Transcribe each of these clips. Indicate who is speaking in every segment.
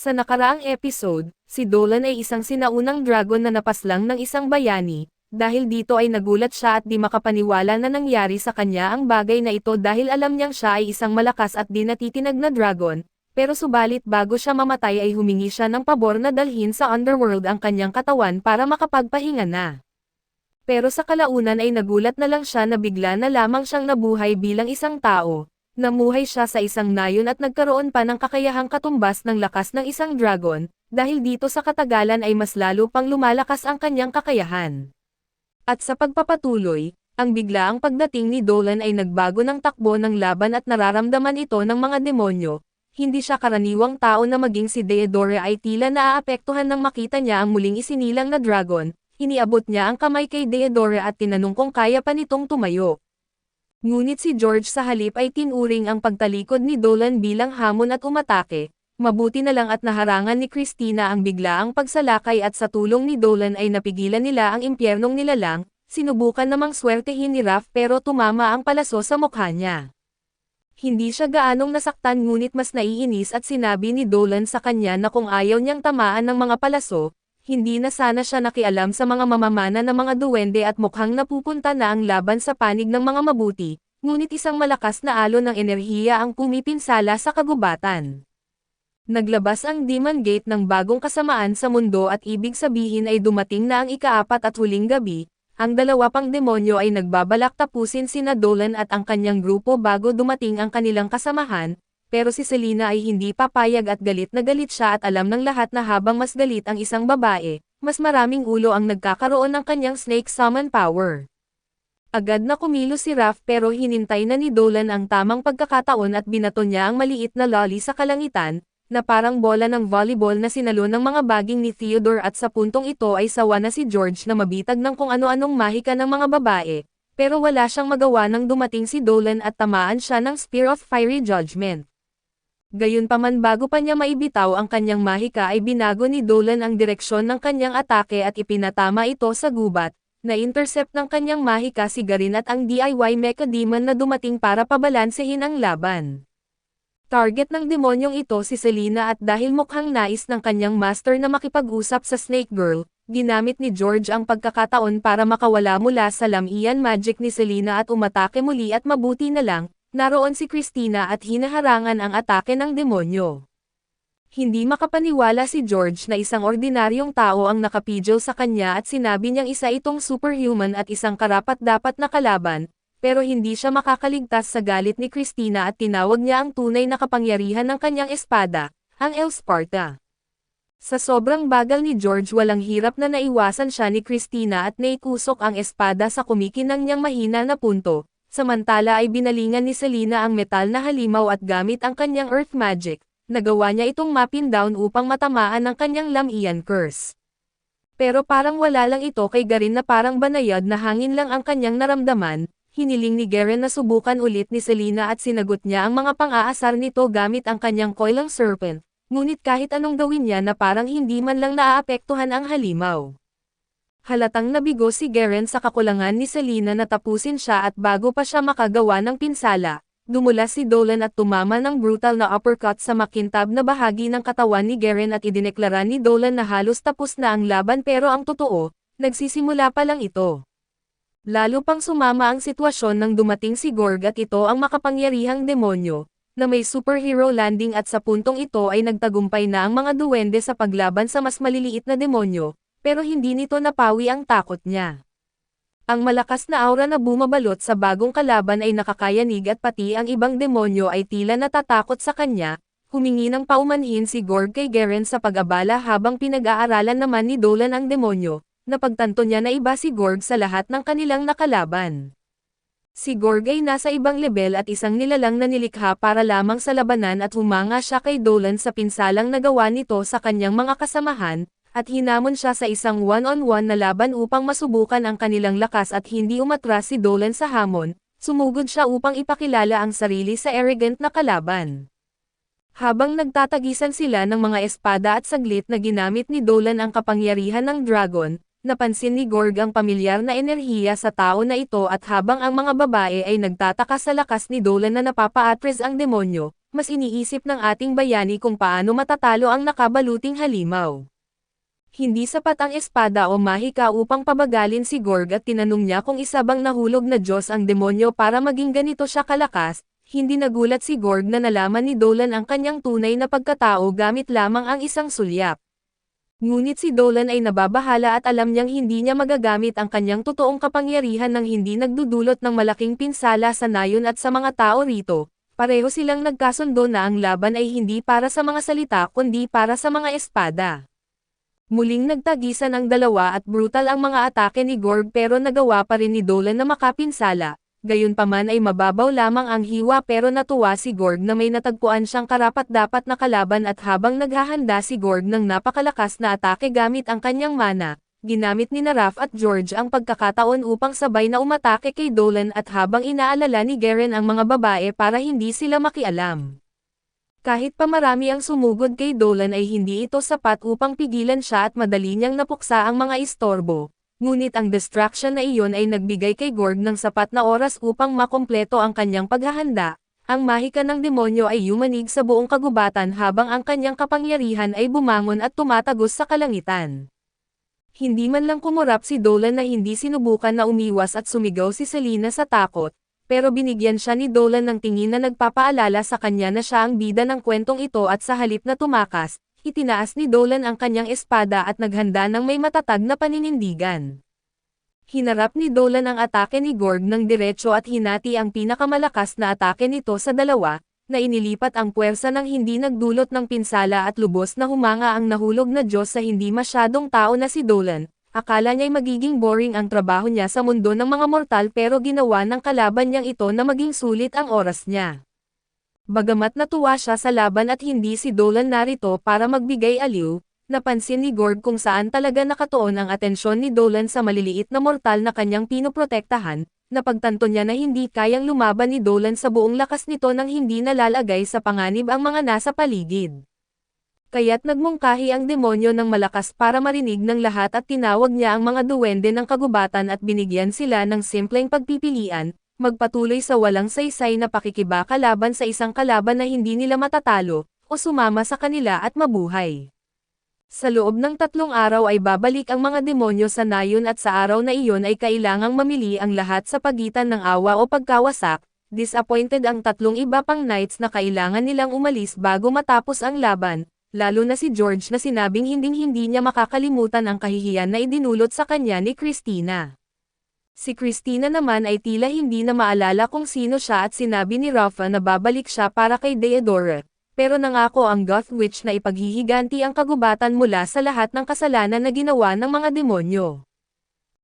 Speaker 1: Sa nakaraang episode, si Dolan ay isang sinaunang dragon na napaslang ng isang bayani, dahil dito ay nagulat siya at di makapaniwala na nangyari sa kanya ang bagay na ito dahil alam niyang siya ay isang malakas at di natitinag na dragon, pero subalit bago siya mamatay ay humingi siya ng pabor na dalhin sa underworld ang kanyang katawan para makapagpahinga na. Pero sa kalaunan ay nagulat na lang siya na bigla na lamang siyang nabuhay bilang isang tao. Namuhay siya sa isang nayon at nagkaroon pa ng kakayahang katumbas ng lakas ng isang dragon, dahil dito sa katagalan ay mas lalo pang lumalakas ang kanyang kakayahan. At sa pagpapatuloy, ang biglaang pagdating ni Dolan ay nagbago ng takbo ng laban at nararamdaman ito ng mga demonyo. Hindi siya karaniwang tao na maging si Deodora ay tila naaapektuhan nang makita niya ang muling isinilang na dragon. Iniabot niya ang kamay kay Deodora at tinanong kung kaya pa nitong tumayo. Ngunit si George sa halip ay tinuring ang pagtalikod ni Dolan bilang hamon at umatake. Mabuti na lang at naharangan ni Christina ang biglaang pagsalakay at sa tulong ni Dolan ay napigilan nila ang impyernong nilalang. Sinubukan namang swertehin ni Raph pero tumama ang palaso sa mukha niya. Hindi siya gaanong nasaktan ngunit mas naiinis at sinabi ni Dolan sa kanya na kung ayaw niyang tamaan ng mga palaso, hindi na sana siya nakialam sa mga mamamana ng mga duwende at mukhang napupunta na ang laban sa panig ng mga mabuti, ngunit isang malakas na alon ng enerhiya ang kumipinsala sa kagubatan. Naglabas ang Demon Gate ng bagong kasamaan sa mundo at ibig sabihin ay dumating na ang ikaapat at huling gabi. Ang dalawa pang demonyo ay nagbabalak tapusin sina Dolan at ang kanyang grupo bago dumating ang kanilang kasamahan. Pero si Selena ay hindi papayag at galit na galit siya at alam ng lahat na habang mas galit ang isang babae, mas maraming ulo ang nagkakaroon ng kanyang snake summon power. Agad na kumilos si Raph pero hinintay na ni Dolan ang tamang pagkakataon at binato niya ang maliit na lolly sa kalangitan, na parang bola ng volleyball na sinalo ng mga baging ni Theodore at sa puntong ito ay sawa na si George na mabitag ng kung ano-anong mahika ng mga babae, pero wala siyang magawa nang dumating si Dolan at tamaan siya ng Spear of Fiery Judgment. Gayunpaman bago pa niya maibitaw ang kanyang mahika ay binago ni Dolan ang direksyon ng kanyang atake at ipinatama ito sa gubat, na-intercept ng kanyang mahika si Garin at ang DIY Mecha Demon na dumating para pabalansehin ang laban. Target ng demonyong ito si Selena at dahil mukhang nais ng kanyang master na makipag-usap sa Snake Girl, ginamit ni George ang pagkakataon para makawala mula sa lamian magic ni Selena at umatake muli at mabuti na lang, naroon si Christina at hinaharangan ang atake ng demonyo. Hindi makapaniwala si George na isang ordinaryong tao ang nakapidyo sa kanya at sinabi niyang isa itong superhuman at isang karapat-dapat na kalaban, pero hindi siya makakaligtas sa galit ni Christina at tinawag niya ang tunay na kapangyarihan ng kanyang espada, ang Elsparta. Sa sobrang bagal ni George walang hirap na naiwasan siya ni Christina at naikusok ang espada sa kumikinang niyang mahina na punto. Samantala ay binalingan ni Selena ang metal na halimaw at gamit ang kanyang earth magic, nagawa niya itong mapin down upang matamaan ng kanyang lamian curse. Pero parang wala lang ito kay Garin na parang banayad na hangin lang ang kanyang naramdaman, hiniling ni Garen na subukan ulit ni Selena at sinagot niya ang mga pang-aasar nito gamit ang kanyang coiling serpent, ngunit kahit anong gawin niya na parang hindi man lang naaapektuhan ang halimaw. Halatang nabigo si Garen sa kakulangan ni Selena na tapusin siya at bago pa siya makagawa ng pinsala, dumula si Dolan at tumama ng brutal na uppercut sa makintab na bahagi ng katawan ni Garen at idineklara ni Dolan na halos tapos na ang laban pero ang totoo, nagsisimula pa lang ito. Lalo pang sumama ang sitwasyon nang dumating si Gorg at ito ang makapangyarihang demonyo, na may superhero landing at sa puntong ito ay nagtagumpay na ang mga duwende sa paglaban sa mas maliliit na demonyo. Pero hindi nito napawi ang takot niya. Ang malakas na aura na bumabalot sa bagong kalaban ay nakakayanig at pati ang ibang demonyo ay tila natatakot sa kanya, humingi ng paumanhin si Gorg kay Garen sa pag-abala habang pinag-aaralan naman ni Dolan ang demonyo, napagtanto niya na iba si Gorg sa lahat ng kanilang nakalaban. Si Gorg ay nasa ibang level at isang nilalang na nilikha para lamang sa labanan at humanga siya kay Dolan sa pinsalang nagawa nito sa kanyang mga kasamahan, at hinamon siya sa isang one-on-one na laban upang masubukan ang kanilang lakas at hindi umatras si Dolan sa hamon, sumugod siya upang ipakilala ang sarili sa arrogant na kalaban. Habang nagtatagisan sila ng mga espada at saglit na ginamit ni Dolan ang kapangyarihan ng dragon, napansin ni Gorg ang pamilyar na enerhiya sa tao na ito at habang ang mga babae ay nagtataka sa lakas ni Dolan na napapa-atras ang demonyo, mas iniisip ng ating bayani kung paano matatalo ang nakabaluting halimaw. Hindi sapat ang espada o mahika upang pabagalin si Gorg at tinanong niya kung isa bang nahulog na Diyos ang demonyo para maging ganito siya kalakas. Hindi nagulat si Gorg na nalaman ni Dolan ang kanyang tunay na pagkatao gamit lamang ang isang sulyap. Ngunit si Dolan ay nababahala at alam niyang hindi niya magagamit ang kanyang totoong kapangyarihan nang hindi nagdudulot ng malaking pinsala sa nayon at sa mga tao rito. Pareho silang nagkasundo na ang laban ay hindi para sa mga salita kundi para sa mga espada. Muling nagtagisan ang dalawa at brutal ang mga atake ni Gorg pero nagawa pa rin ni Dolan na makapinsala. Gayunpaman ay mababaw lamang ang hiwa pero natuwa si Gorg na may natagpuan siyang karapat-dapat na kalaban at habang naghahanda si Gorg ng napakalakas na atake gamit ang kanyang mana, ginamit ni Raph at George ang pagkakataon upang sabay na umatake kay Dolan at habang inaalala ni Garen ang mga babae para hindi sila makialam. Kahit pa marami ang sumugod kay Dolan ay hindi ito sapat upang pigilan siya at madali niyang napuksa ang mga istorbo. Ngunit ang distraction na iyon ay nagbigay kay Gorg ng sapat na oras upang makumpleto ang kanyang paghahanda. Ang mahika ng demonyo ay yumanig sa buong kagubatan habang ang kanyang kapangyarihan ay bumangon at tumatagos sa kalangitan. Hindi man lang kumurap si Dolan na hindi sinubukan na umiwas at sumigaw si Selena sa takot. Pero binigyan siya ni Dolan ng tingin na nagpapaalala sa kanya na siya ang bida ng kwentong ito at sa halip na tumakas, itinaas ni Dolan ang kanyang espada at naghanda ng may matatag na paninindigan. Hinarap ni Dolan ang atake ni Gorg ng diretso at hinati ang pinakamalakas na atake nito sa dalawa, na inilipat ang puwersa ng hindi nagdulot ng pinsala at lubos na humanga ang nahulog na Diyos sa hindi masyadong tao na si Dolan. Akala niya'y magiging boring ang trabaho niya sa mundo ng mga mortal pero ginawa ng kalaban niyang ito na maging sulit ang oras niya. Bagamat natuwa siya sa laban at hindi si Dolan narito para magbigay aliw, napansin ni Gorg kung saan talaga nakatuon ang atensyon ni Dolan sa maliliit na mortal na kanyang pinoprotektahan, napagtanto niya na hindi kayang lumaban ni Dolan sa buong lakas nito nang hindi nalalagay sa panganib ang mga nasa paligid. Kaya't nagmungkahi ang demonyo ng malakas para marinig ng lahat at tinawag niya ang mga duwende ng kagubatan at binigyan sila ng simpleng pagpipilian, magpatuloy sa walang saysay na pakikibaka laban sa isang kalaban na hindi nila matatalo, o sumama sa kanila at mabuhay. Sa loob ng 3 araw ay babalik ang mga demonyo sa nayon at sa araw na iyon ay kailangang mamili ang lahat sa pagitan ng awa o pagkawasak. Disappointed ang 3 iba pang knights na kailangan nilang umalis bago matapos ang laban. Lalo na si George na sinabing hinding-hindi niya makakalimutan ang kahihiyan na idinulot sa kanya ni Christina. Si Christina naman ay tila hindi na maalala kung sino siya at sinabi ni Rafa na babalik siya para kay Theodora, pero nangako ang Goth Witch na ipaghihiganti ang kagubatan mula sa lahat ng kasalanan na ginawa ng mga demonyo.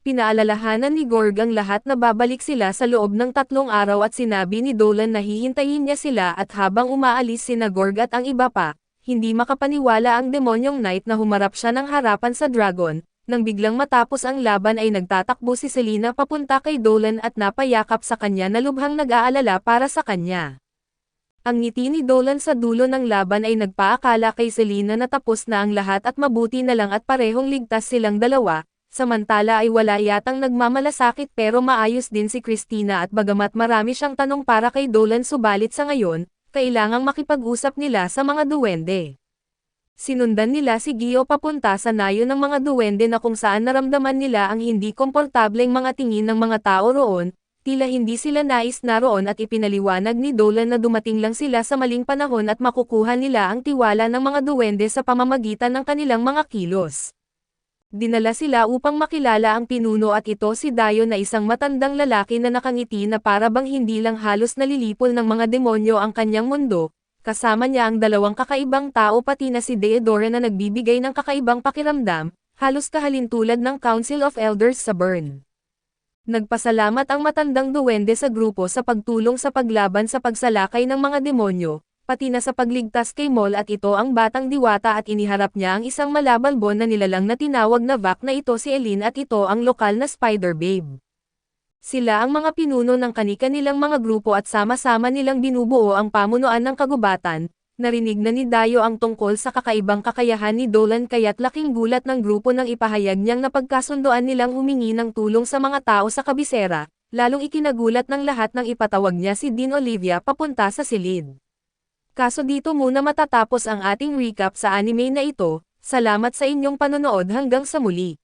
Speaker 1: Pinaalalahanan ni Gorg ang lahat na babalik sila sa loob ng 3 araw at sinabi ni Dolan na hihintayin niya sila at habang umaalis sina Gorg at ang iba pa, hindi makapaniwala ang demonyong knight na humarap siya ng harapan sa dragon, nang biglang matapos ang laban ay nagtatakbo si Selena papunta kay Dolan at napayakap sa kanya na lubhang nag-aalala para sa kanya. Ang ngiti ni Dolan sa dulo ng laban ay nagpaakala kay Selena na tapos na ang lahat at mabuti na lang at parehong ligtas silang dalawa, samantala ay wala yatang nagmamalasakit pero maayos din si Christina at bagamat marami siyang tanong para kay Dolan subalit sa ngayon, kailangang makipag-usap nila sa mga duwende. Sinundan nila si Gio papunta sa nayon ng mga duwende na kung saan naramdaman nila ang hindi komportableng mga tingin ng mga tao roon, tila hindi sila nais naroon at ipinaliwanag ni Dolan na dumating lang sila sa maling panahon at makukuha nila ang tiwala ng mga duwende sa pamamagitan ng kanilang mga kilos. Dinala sila upang makilala ang pinuno at ito si Dio na isang matandang lalaki na nakangiti na para bang hindi lang halos nalilipol ng mga demonyo ang kanyang mundo, kasama niya ang 2 kakaibang tao pati na si Theodora na nagbibigay ng kakaibang pakiramdam, halos kahalintulad ng Council of Elders sa Bern. Nagpasalamat ang matandang duwende sa grupo sa pagtulong sa paglaban sa pagsalakay ng mga demonyo, pati na sa pagligtas kay Mol at ito ang batang diwata at iniharap niya ang isang malabalbon na nilalang na tinawag na Vac na ito si Eileen at ito ang lokal na Spider Babe. Sila ang mga pinuno ng kani-kanilang mga grupo at sama-sama nilang binubuo ang pamunuan ng kagubatan. Narinig na ni Dio ang tungkol sa kakaibang kakayahan ni Dolan kaya't laking gulat ng grupo nang ipahayag niyang napagkasundoan nilang humingi ng tulong sa mga tao sa kabisera, lalong ikinagulat ng lahat nang ipatawag niya si Dean Olivia papunta sa silid. Kaso dito muna matatapos ang ating recap sa anime na ito, salamat sa inyong panonood hanggang sa muli.